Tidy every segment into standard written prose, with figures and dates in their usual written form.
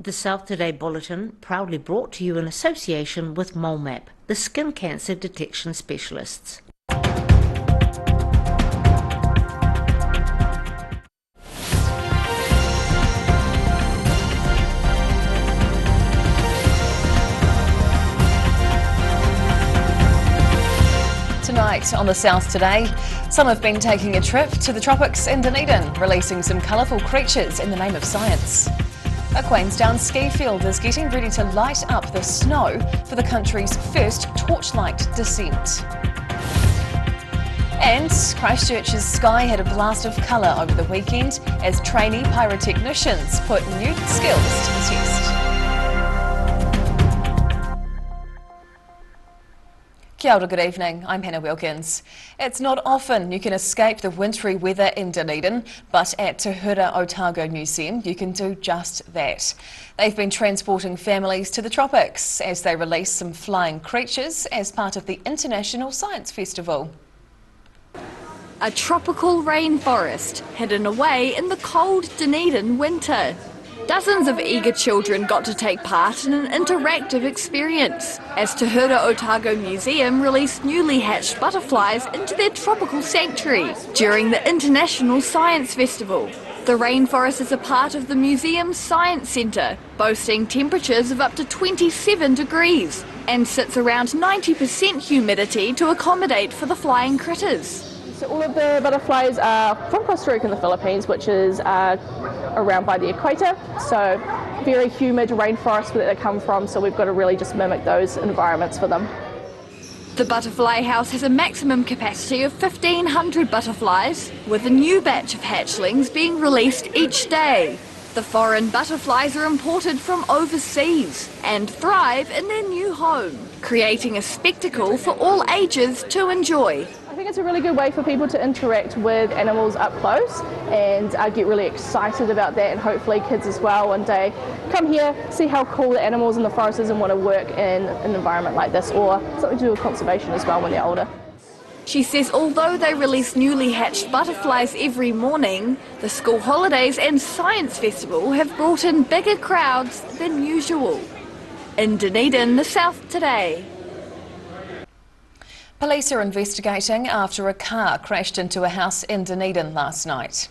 The South Today bulletin proudly brought to you in association with MoleMap, the skin cancer detection specialists. Tonight on the South Today, some have been taking a trip to the tropics in Dunedin, releasing some colourful creatures in the name of science. A Queenstown ski field is getting ready to light up the snow for the country's first torchlight descent. And Christchurch's sky had a blast of colour over the weekend as trainee pyrotechnicians put new skills to the test. Kia ora, good evening. I'm Hannah Wilkins. It's not often you can escape the wintry weather in Dunedin, but at Tuhura Otago Museum you can do just that. They've been transporting families to the tropics as they release some flying creatures as part of the International Science Festival. A tropical rainforest hidden away in the cold Dunedin winter. Dozens of eager children got to take part in an interactive experience as Tuhura Otago Museum released newly hatched butterflies into their tropical sanctuary during the International Science Festival. The rainforest is a part of the museum's Science Centre, boasting temperatures of up to 27 degrees and sits around 90% humidity to accommodate for the flying critters. So all of the butterflies are from Costa Rica in the Philippines, which is around by the equator, so very humid rainforest that they come from, so we've got to really just mimic those environments for them. The butterfly house has a maximum capacity of 1,500 butterflies, with a new batch of hatchlings being released each day. The foreign butterflies are imported from overseas and thrive in their new home, creating a spectacle for all ages to enjoy. I think it's a really good way for people to interact with animals up close and get really excited about that, and hopefully kids as well one day come here, see how cool the animals in the forest is and want to work in an environment like this, or something to do with conservation as well when they're older. She says although they release newly hatched butterflies every morning, the school holidays and science festival have brought in bigger crowds than usual. In Dunedin, the South Today. Police are investigating after a car crashed into a house in Dunedin last night.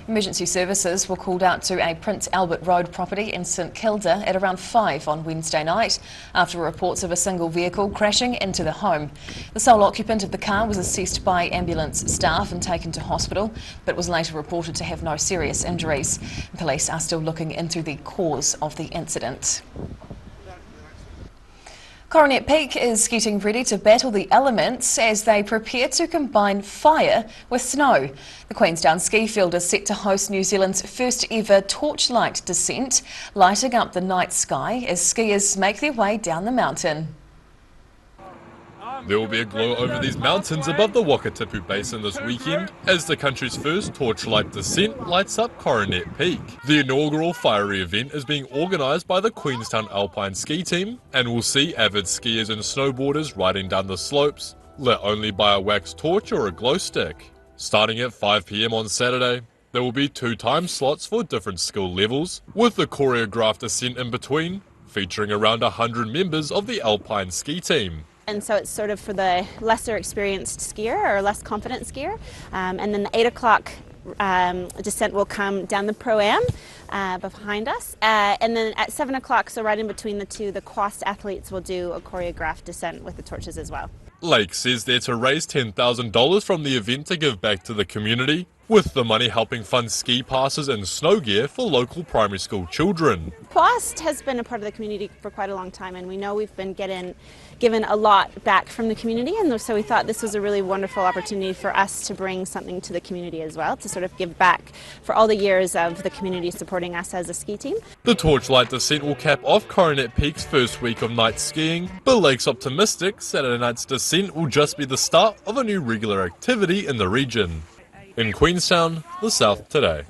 Emergency services were called out to a Prince Albert Road property in St Kilda at around 5 on Wednesday night after reports of a single vehicle crashing into the home. The sole occupant of the car was assessed by ambulance staff and taken to hospital, but was later reported to have no serious injuries. Police are still looking into the cause of the incident. Coronet Peak is getting ready to battle the elements as they prepare to combine fire with snow. The Queenstown ski field is set to host New Zealand's first ever torchlight descent, lighting up the night sky as skiers make their way down the mountain. There will be a glow over these mountains above the Wakatipu Basin this weekend as the country's first torchlight descent lights up Coronet Peak. The inaugural fiery event is being organised by the Queenstown Alpine Ski Team and will see avid skiers and snowboarders riding down the slopes, lit only by a wax torch or a glow stick. Starting at 5 p.m. on Saturday, there will be 2 time slots for different skill levels, with the choreographed descent in between, featuring around 100 members of the Alpine Ski Team. And so it's sort of for the lesser experienced skier or less confident skier. And then the 8 o'clock descent will come down the Pro-Am behind us. And then at 7 o'clock, so right in between the two, the quast athletes will do a choreographed descent with the torches as well. Lake says they're to raise $10,000 from the event to give back to the community, with the money helping fund ski passes and snow gear for local primary school children. Quast has been a part of the community for quite a long time, and we know we've been given a lot back from the community, and so we thought this was a really wonderful opportunity for us to bring something to the community as well, to sort of give back for all the years of the community supporting us as a ski team. The torchlight descent will cap off Coronet Peak's first week of night skiing, but Lake's optimistic Saturday night's descent will just be the start of a new regular activity in the region. In Queenstown, the South Today.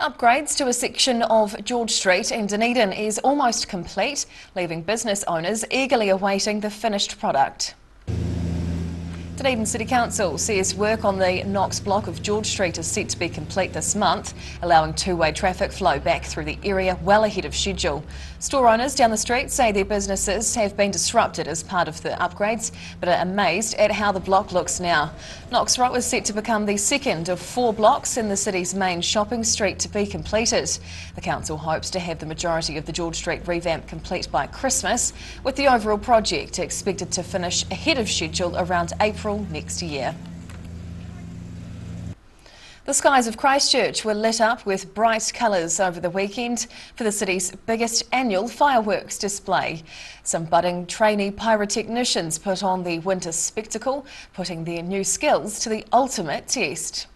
Upgrades to a section of George Street in Dunedin is almost complete, leaving business owners eagerly awaiting the finished product. Dunedin City Council says work on the Knox block of George Street is set to be complete this month, allowing two-way traffic flow back through the area well ahead of schedule. Store owners down the street say their businesses have been disrupted as part of the upgrades, but are amazed at how the block looks now. Knox Road is set to become the second of 4 blocks in the city's main shopping street to be completed. The council hopes to have the majority of the George Street revamp complete by Christmas, with the overall project expected to finish ahead of schedule around April next year. The skies of Christchurch were lit up with bright colours over the weekend for the city's biggest annual fireworks display. Some budding trainee pyrotechnicians put on the winter spectacle, putting their new skills to the ultimate test.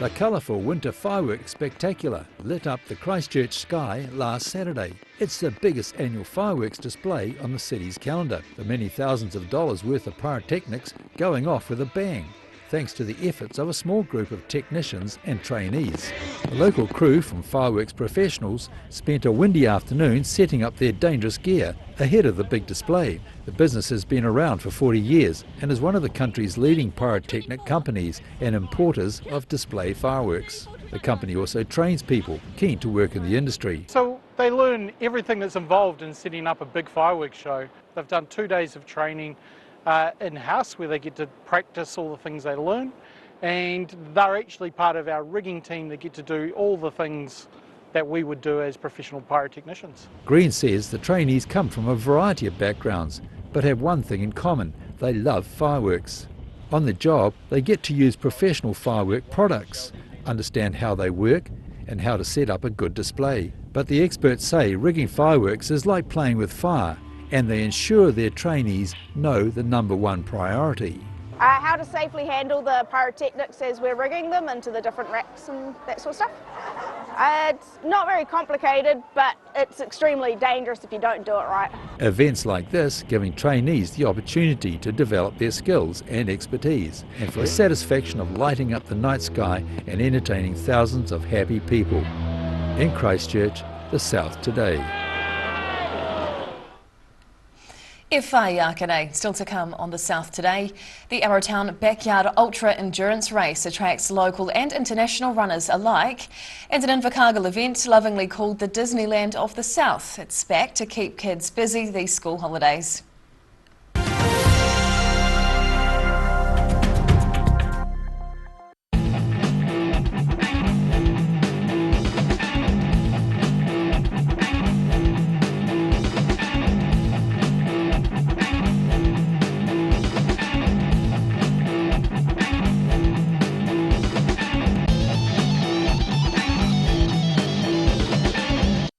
The colourful winter fireworks spectacular lit up the Christchurch sky last Saturday. It's the biggest annual fireworks display on the city's calendar, the many thousands of dollars worth of pyrotechnics going off with a bang, thanks to the efforts of a small group of technicians and trainees. The local crew from fireworks professionals spent a windy afternoon setting up their dangerous gear ahead of the big display. The business has been around for 40 years and is one of the country's leading pyrotechnic companies and importers of display fireworks. The company also trains people keen to work in the industry. So they learn everything that's involved in setting up a big fireworks show. They've done 2 days of training in-house where they get to practice all the things they learn, and they're actually part of our rigging team that get to do all the things that we would do as professional pyrotechnicians. Green says the trainees come from a variety of backgrounds but have one thing in common: they love fireworks. On the job they get to use professional firework products, understand how they work and how to set up a good display. But the experts say rigging fireworks is like playing with fire, and they ensure their trainees know the #1 priority. How to safely handle the pyrotechnics as we're rigging them into the different racks and that sort of stuff. It's not very complicated, but it's extremely dangerous if you don't do it right. Events like this giving trainees the opportunity to develop their skills and expertise, and for the satisfaction of lighting up the night sky and entertaining thousands of happy people. In Christchurch, the South Today. Whaiakere, still to come on the South Today. The Arrowtown Backyard Ultra Endurance Race attracts local and international runners alike, and an Invercargill event lovingly called the Disneyland of the South. It's back to keep kids busy these school holidays.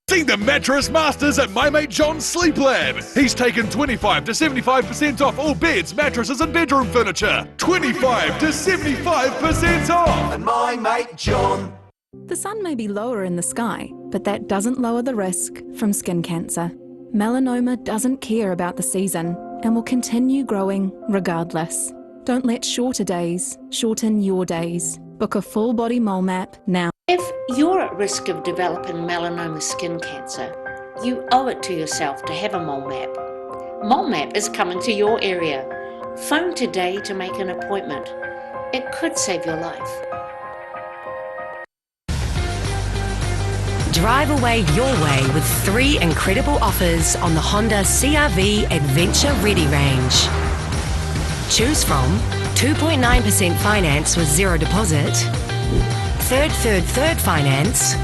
See the Mattress Masters at my mate John's Sleep Lab. He's taken 25 to 75% off all beds, mattresses and bedroom furniture. 25 to 75% off! And my mate John. The sun may be lower in the sky, but that doesn't lower the risk from skin cancer. Melanoma doesn't care about the season and will continue growing regardless. Don't let shorter days shorten your days. Book a full body mole map now. If you're at risk of developing melanoma skin cancer, you owe it to yourself to have a mole map. Mole map is coming to your area. Phone today to make an appointment. It could save your life. Drive away your way with 3 incredible offers on the Honda CR-V Adventure Ready range. Choose from 2.9% finance with 0 deposit, third finance,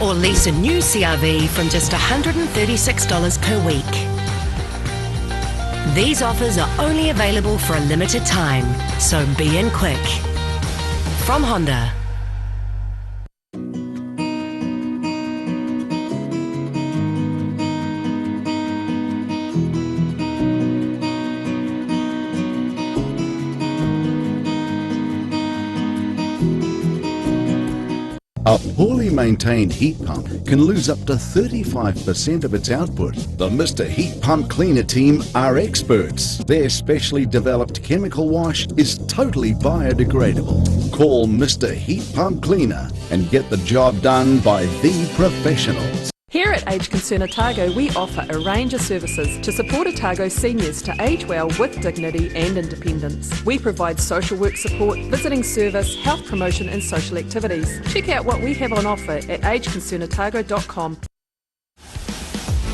or lease a new CR-V from just $136 per week. These offers are only available for a limited time, so be in quick. From Honda. A poorly maintained heat pump can lose up to 35% of its output. The Mr. Heat Pump Cleaner team are experts. Their specially developed chemical wash is totally biodegradable. Call Mr. Heat Pump Cleaner and get the job done by the professionals. Here at At Age Concern Otago, we offer a range of services to support Otago seniors to age well with dignity and independence. We provide social work support, visiting service, health promotion and social activities. Check out what we have on offer at ageconcernotago.com.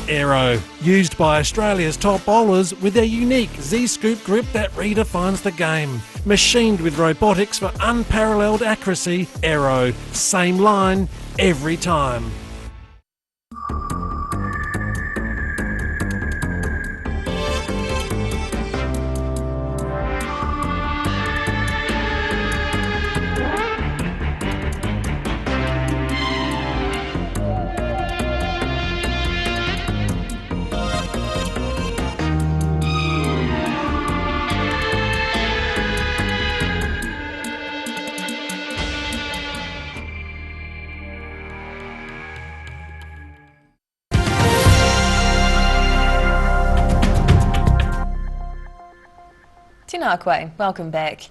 Aero, used by Australia's top bowlers with their unique Z-scoop grip that redefines the game. Machined with robotics for unparalleled accuracy, Aero, same line, every time. Tēnā koe, welcome back.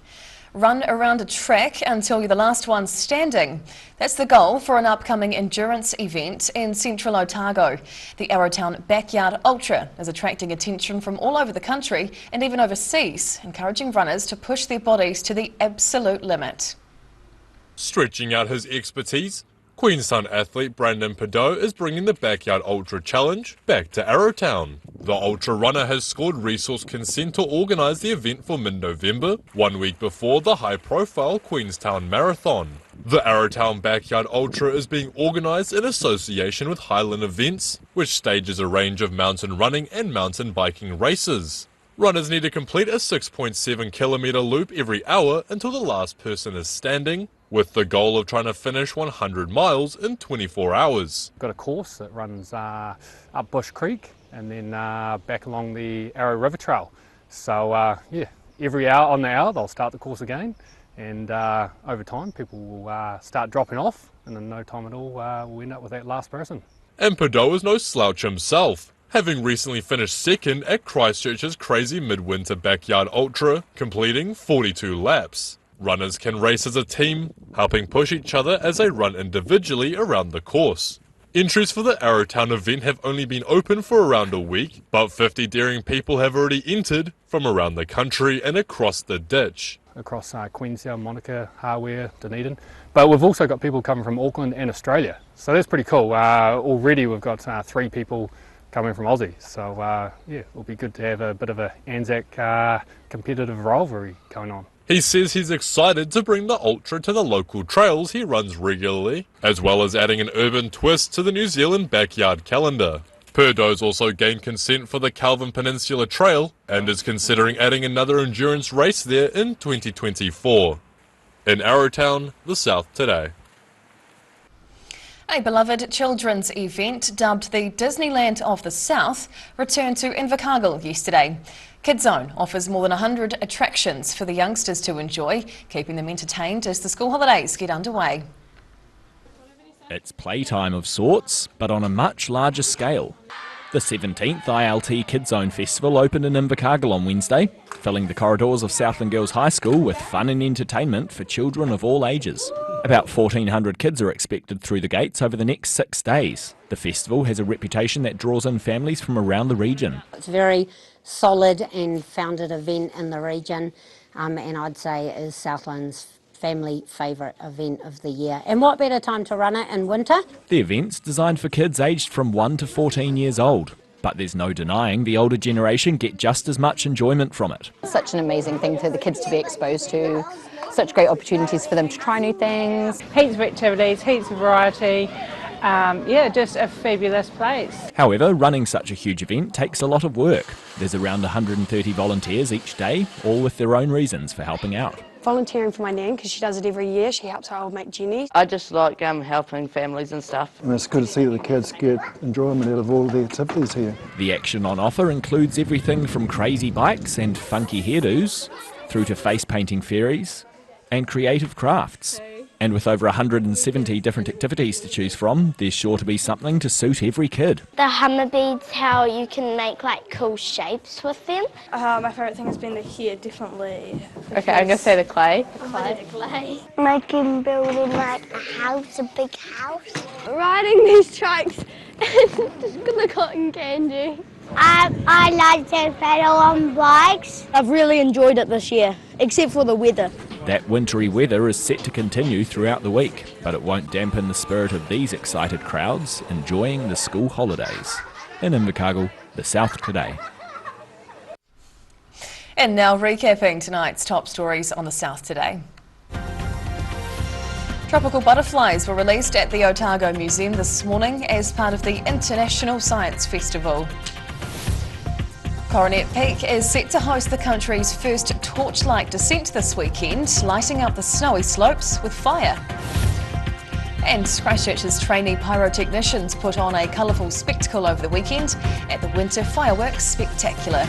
Run around a track until you're the last one standing. That's the goal for an upcoming endurance event in central Otago. The Arrowtown Backyard Ultra is attracting attention from all over the country and even overseas, encouraging runners to push their bodies to the absolute limit. Stretching out his expertise, Queenstown athlete Brandon Padot is bringing the Backyard Ultra Challenge back to Arrowtown. The ultra runner has scored resource consent to organise the event for mid-November, 1 week before the high-profile Queenstown Marathon. The Arrowtown Backyard Ultra is being organised in association with Highland Events, which stages a range of mountain running and mountain biking races. Runners need to complete a 6.7 kilometre loop every hour until the last person is standing, with the goal of trying to finish 100 miles in 24 hours. Got a course that runs up Bush Creek and then back along the Arrow River Trail. So yeah, every hour on the hour they'll start the course again, and over time people will start dropping off, and in no time at all we'll end up with that last person. And Padot is no slouch himself, having recently finished second at Christchurch's crazy midwinter Backyard Ultra, completing 42 laps. Runners can race as a team, helping push each other as they run individually around the course. Entries for the Arrowtown event have only been open for around a week, but 50 daring people have already entered from around the country and across the ditch. Across Queenstown, Monica, Hawea, Dunedin. But we've also got people coming from Auckland and Australia. So that's pretty cool. Already we've got 3 people coming from Aussie. So yeah, it'll be good to have a bit of a Anzac competitive rivalry going on. He says he's excited to bring the Ultra to the local trails he runs regularly, as well as adding an urban twist to the New Zealand backyard calendar. Padot's also gained consent for the Calvin Peninsula Trail and is considering adding another endurance race there in 2024. In Arrowtown, the South Today. A beloved children's event dubbed the Disneyland of the South returned to Invercargill yesterday. KidZone offers more than 100 attractions for the youngsters to enjoy, keeping them entertained as the school holidays get underway. It's playtime of sorts, but on a much larger scale. The 17th ILT KidZone Festival opened in Invercargill on Wednesday, filling the corridors of Southland Girls High School with fun and entertainment for children of all ages. About 1,400 kids are expected through the gates over the next 6 days. The festival has a reputation that draws in families from around the region. It's a very solid and founded event in the region, and I'd say is Southland's family favourite event of the year. And what better time to run it in winter? The event's designed for kids aged from 1 to 14 years old. But there's no denying the older generation get just as much enjoyment from it. Such an amazing thing for the kids to be exposed to. Such great opportunities for them to try new things. Heaps of activities, heaps of variety. Yeah, just a fabulous place. However, running such a huge event takes a lot of work. There's around 130 volunteers each day, all with their own reasons for helping out. Volunteering for my nan because she does it every year. She helps our old mate Jenny. I just like helping families and stuff. And it's good to see that the kids get enjoyment out of all the activities here. The action on offer includes everything from crazy bikes and funky hairdos through to face painting fairies and creative crafts. And with over 170 different activities to choose from, there's sure to be something to suit every kid. The hammer beads, how you can make like cool shapes with them. My favourite thing has been the hair, definitely. Okay, I'm going to say the clay. The clay. Making, building like a house, a big house. Riding these trikes The cotton candy. I like to pedal on bikes. I've really enjoyed it this year, except for the weather. That wintry weather is set to continue throughout the week, but it won't dampen the spirit of these excited crowds enjoying the school holidays. In Invercargill, the South Today. And now recapping tonight's top stories on the South Today. Tropical butterflies were released at the Otago Museum this morning as part of the International Science Festival. Coronet Peak is set to host the country's first torchlight descent this weekend, lighting up the snowy slopes with fire. And Christchurch's trainee pyrotechnicians put on a colourful spectacle over the weekend at the Winter Fireworks Spectacular.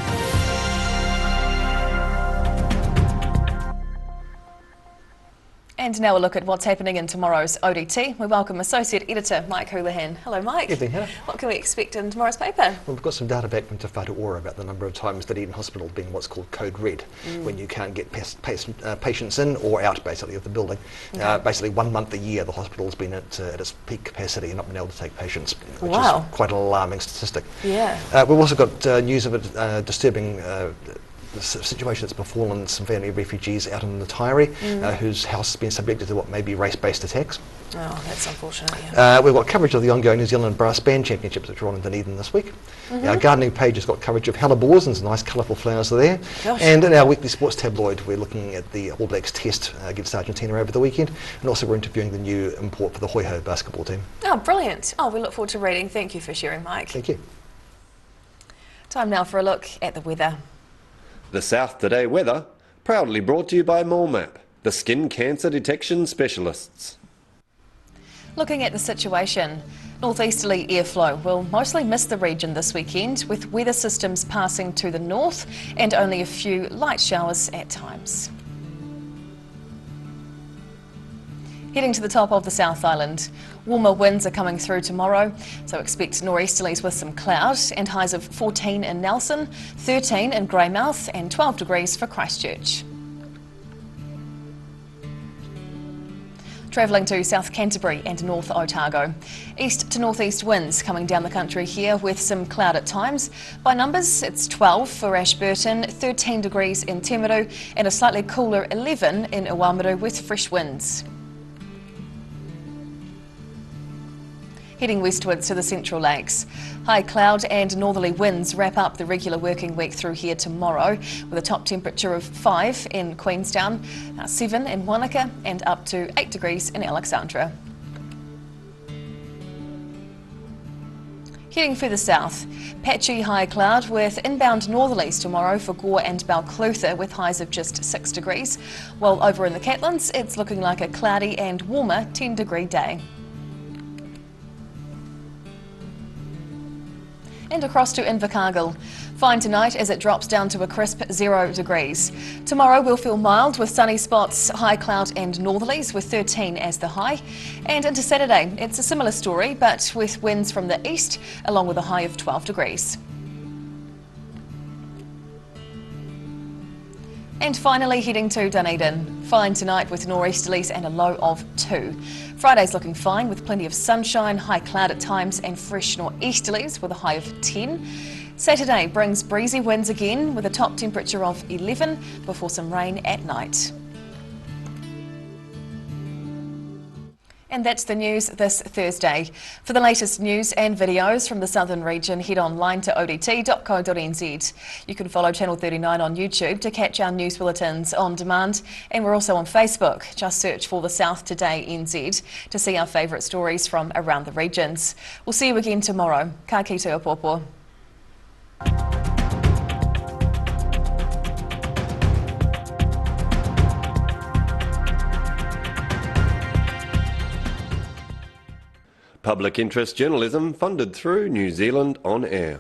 And now a look at what's happening in tomorrow's ODT. We welcome Associate Editor Mike Houlihan. Hello Mike. Evening, Hannah. What can we expect in tomorrow's paper? Well, we've got some data back from Te Whatu Ora about the number of times Dunedin Hospital being what's called code red, when you can't get patients in or out basically of the building. Okay. Basically 1 month a year the hospital's been at its peak capacity and not been able to take patients, which Wow. is quite an alarming statistic. Yeah. We've also got news of a disturbing the situation that's befallen some family refugees out in the Taieri, whose house has been subjected to what may be race-based attacks. Oh, that's unfortunate. Yeah. We've got coverage of the ongoing New Zealand Brass Band Championships which are on in Dunedin this week. Our gardening page has got coverage of hellebores and some nice colourful flowers are there. Gosh. And in our weekly sports tabloid we're looking at the All Blacks test against Argentina over the weekend, and also we're interviewing the new import for the Hoiho basketball team. Oh, brilliant. Oh, we look forward to reading. Thank you for sharing, Mike. Thank you. Time now for a look at the weather. The South Today weather, proudly brought to you by MoleMap, the skin cancer detection specialists. Looking at the situation, northeasterly airflow will mostly miss the region this weekend, with weather systems passing to the north and only a few light showers at times. Heading to the top of the South Island, warmer winds are coming through tomorrow, so expect nor'easterlies with some cloud and highs of 14 in Nelson, 13 in Greymouth and 12 degrees for Christchurch. Travelling to South Canterbury and North Otago. East to northeast winds coming down the country here with some cloud at times. By numbers, it's 12 for Ashburton, 13 degrees in Timaru and a slightly cooler 11 in Iwamiru with fresh winds. Heading westwards to the Central Lakes. High cloud and northerly winds wrap up the regular working week through here tomorrow with a top temperature of 5 in Queenstown, 7 in Wanaka and up to 8 degrees in Alexandra. Heading further south, patchy high cloud with inbound northerlies tomorrow for Gore and Balclutha with highs of just 6 degrees, while over in the Catlins it's looking like a cloudy and warmer 10-degree day. And across to Invercargill. Fine tonight as it drops down to a crisp 0 degrees. Tomorrow we'll feel mild with sunny spots, high cloud and northerlies with 13 as the high. And into Saturday, it's a similar story but with winds from the east along with a high of 12 degrees. And finally heading to Dunedin. Fine tonight with nor'easterlies and a low of 2. Friday's looking fine with plenty of sunshine, high cloud at times and fresh nor'easterlies with a high of 10. Saturday brings breezy winds again with a top temperature of 11 before some rain at night. And that's the news this Thursday. For the latest news and videos from the southern region, head online to odt.co.nz. You can follow Channel 39 on YouTube to catch our news bulletins on demand. And we're also on Facebook. Just search for the South Today NZ to see our favourite stories from around the regions. We'll see you again tomorrow. Ka kite o pōpō. Public interest journalism funded through New Zealand On Air.